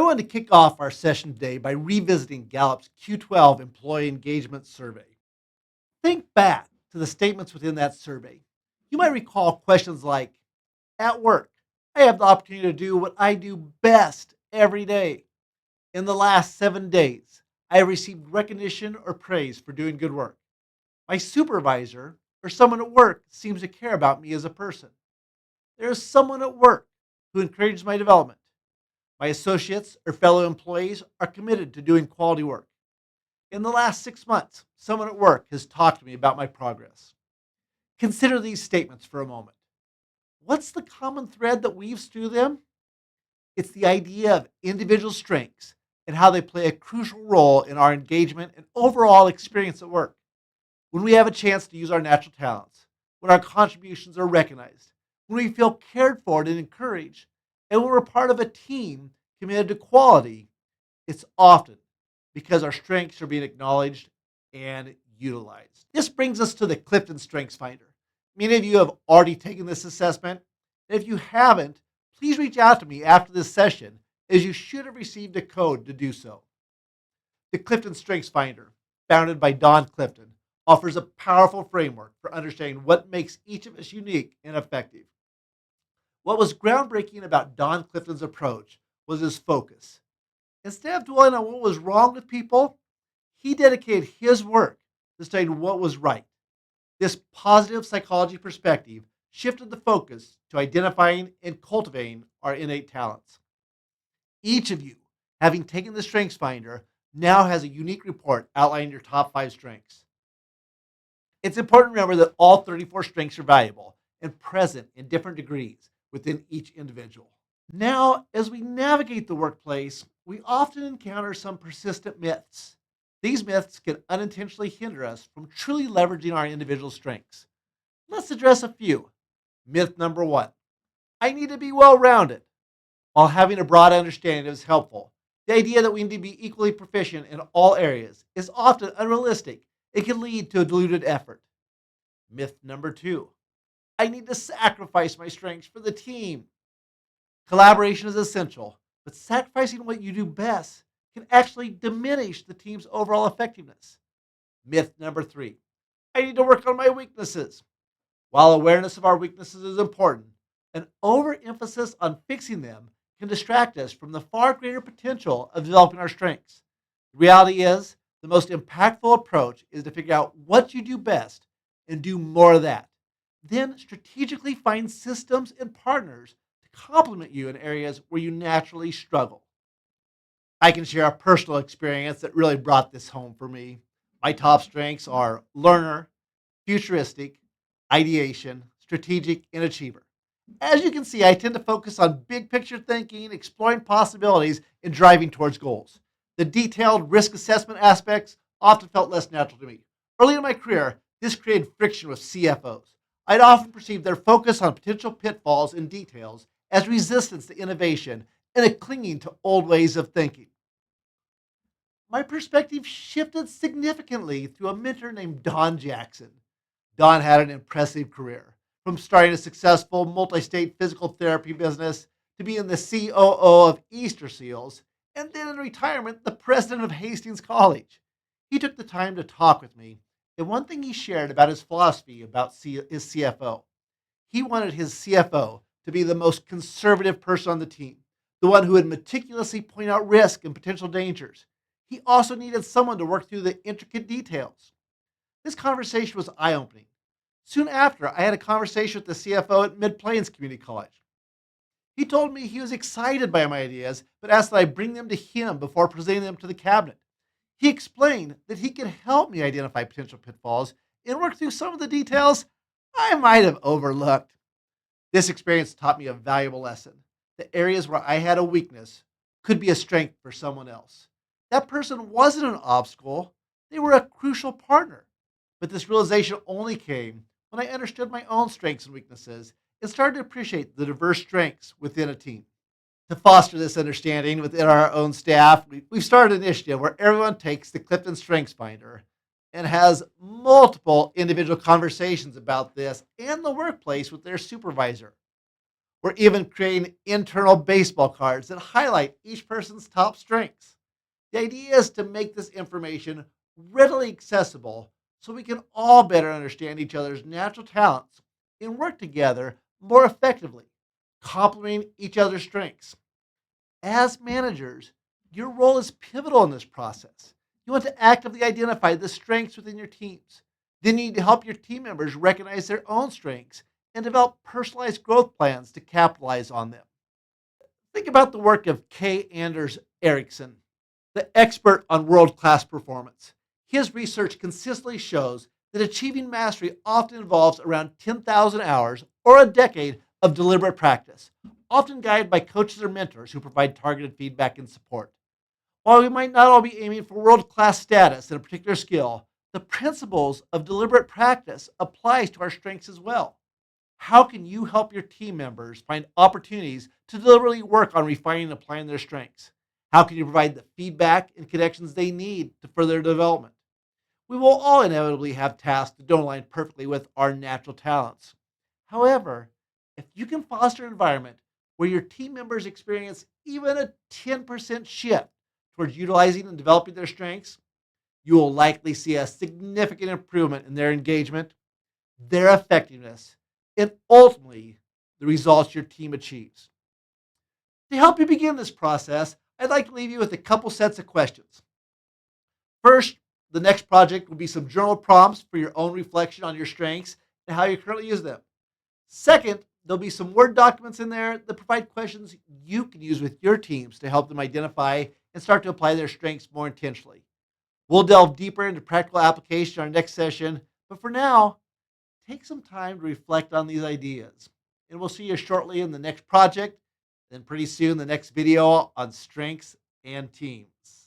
wanted to kick off our session today by revisiting Gallup's Q12 Employee Engagement Survey. Think back to the statements within that survey. You might recall questions like, at work, I have the opportunity to do what I do best every day. In the last 7 days, I have received recognition or praise for doing good work. My supervisor or someone at work seems to care about me as a person. There is someone at work who encourages my development. My associates or fellow employees are committed to doing quality work. In the last 6 months, someone at work has talked to me about my progress. Consider these statements for a moment. What's the common thread that weaves through them? It's the idea of individual strengths and how they play a crucial role in our engagement and overall experience at work. When we have a chance to use our natural talents, when our contributions are recognized, when we feel cared for and encouraged, and when we're part of a team committed to quality, it's often because our strengths are being acknowledged and utilized. This brings us to the Clifton Strengths Finder. Many of you have already taken this assessment. And if you haven't, please reach out to me after this session, as you should have received a code to do so. The Clifton Strengths Finder, founded by Don Clifton, offers a powerful framework for understanding what makes each of us unique and effective. What was groundbreaking about Don Clifton's approach was his focus. Instead of dwelling on what was wrong with people, he dedicated his work to studying what was right. This positive psychology perspective shifted the focus to identifying and cultivating our innate talents. Each of you, having taken the Strengths Finder, now has a unique report outlining your top 5 strengths. It's important to remember that all 34 strengths are valuable and present in different degrees within each individual. Now, as we navigate the workplace, we often encounter some persistent myths. These myths can unintentionally hinder us from truly leveraging our individual strengths. Let's address a few. Myth number 1, I need to be well-rounded. While having a broad understanding is helpful, the idea that we need to be equally proficient in all areas is often unrealistic. It can lead to a diluted effort. Myth number 2, I need to sacrifice my strengths for the team. Collaboration is essential, but sacrificing what you do best can actually diminish the team's overall effectiveness. Myth number 3, I need to work on my weaknesses. While awareness of our weaknesses is important, an overemphasis on fixing them can distract us from the far greater potential of developing our strengths. The reality is, the most impactful approach is to figure out what you do best and do more of that. Then strategically find systems and partners to complement you in areas where you naturally struggle. I can share a personal experience that really brought this home for me. My top strengths are learner, futuristic, ideation, strategic, and achiever. As you can see, I tend to focus on big picture thinking, exploring possibilities, and driving towards goals. The detailed risk assessment aspects often felt less natural to me. Early in my career, this created friction with CFOs. I'd often perceive their focus on potential pitfalls and details as resistance to innovation and a clinging to old ways of thinking. My perspective shifted significantly through a mentor named Don Jackson. Don had an impressive career, from starting a successful multi-state physical therapy business to being the COO of Easter Seals, and then in retirement, the president of Hastings College. He took the time to talk with me, and one thing he shared about his philosophy about his CFO. He wanted his CFO to be the most conservative person on the team, the one who would meticulously point out risk and potential dangers. He also needed someone to work through the intricate details. This conversation was eye-opening. Soon after, I had a conversation with the CFO at Mid-Plains Community College. He told me he was excited by my ideas, but asked that I bring them to him before presenting them to the cabinet. He explained that he could help me identify potential pitfalls and work through some of the details I might have overlooked. This experience taught me a valuable lesson. The areas where I had a weakness could be a strength for someone else. That person wasn't an obstacle, they were a crucial partner. But this realization only came when I understood my own strengths and weaknesses and started to appreciate the diverse strengths within a team. To foster this understanding within our own staff, we've started an initiative where everyone takes the Clifton Strengths Finder and has multiple individual conversations about this in the workplace with their supervisor. We're even creating internal baseball cards that highlight each person's top strengths. The idea is to make this information readily accessible so we can all better understand each other's natural talents and work together more effectively, complementing each other's strengths. As managers, your role is pivotal in this process. You want to actively identify the strengths within your teams. Then you need to help your team members recognize their own strengths and develop personalized growth plans to capitalize on them. Think about the work of K. Anders Ericsson, the expert on world class performance. His research consistently shows that achieving mastery often involves around 10,000 hours or a decade of deliberate practice, often guided by coaches or mentors who provide targeted feedback and support. While we might not all be aiming for world class status in a particular skill, the principles of deliberate practice applies to our strengths as well. How can you help your team members find opportunities to deliberately work on refining and applying their strengths? How can you provide the feedback and connections they need to further their development? We will all inevitably have tasks that don't align perfectly with our natural talents. However, if you can foster an environment where your team members experience even a 10% shift towards utilizing and developing their strengths, you will likely see a significant improvement in their engagement, their effectiveness, and ultimately the results your team achieves. To help you begin this process, I'd like to leave you with a couple sets of questions. First, the next project will be some journal prompts for your own reflection on your strengths and how you currently use them. Second, there'll be some Word documents in there that provide questions you can use with your teams to help them identify and start to apply their strengths more intentionally. We'll delve deeper into practical application in our next session, but for now, take some time to reflect on these ideas. And we'll see you shortly in the next project, then pretty soon the next video on strengths and teams.